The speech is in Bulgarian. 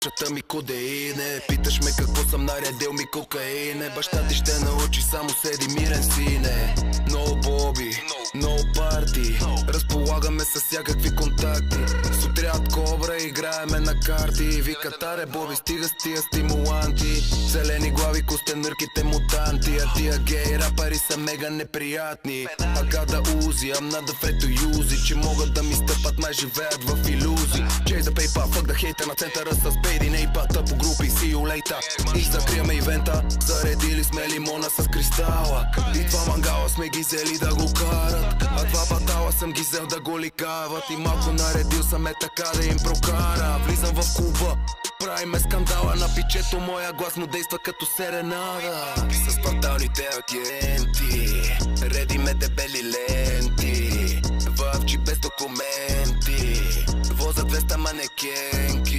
чата ми кодеине. Питаш ме какво съм наредил, ми кокаине. Баща ти ще научи, само седи мирен сине. No Bobby, no парти, разполагаме с всякакви контакти. С отряд Кобра играеме на карти. Викат аре Боби, стига с тия стимуланти. Зелени глави, костенърките мутанти. А тия гей рапари са мега неприятни. Агада Узи, I'm not afraid to use it. Че могат да ми стъпат, май живеят в илюзии. Chase the paper, fuck the hater, на центъра с бейди. Нейпата по групи, see you later. И закриеме ивента, заредили сме лимона с кристала. И два мангала сме ги взели да го карат. А два батала съм ги взел да го ликават. И малко наредил съм така да им прокара. Влизам в клуба, правиме скандала. На пичето моя глас му действа като серенада. С кварталните агенти редиме дебели ленти. В джип без документи возят 200 манекенки.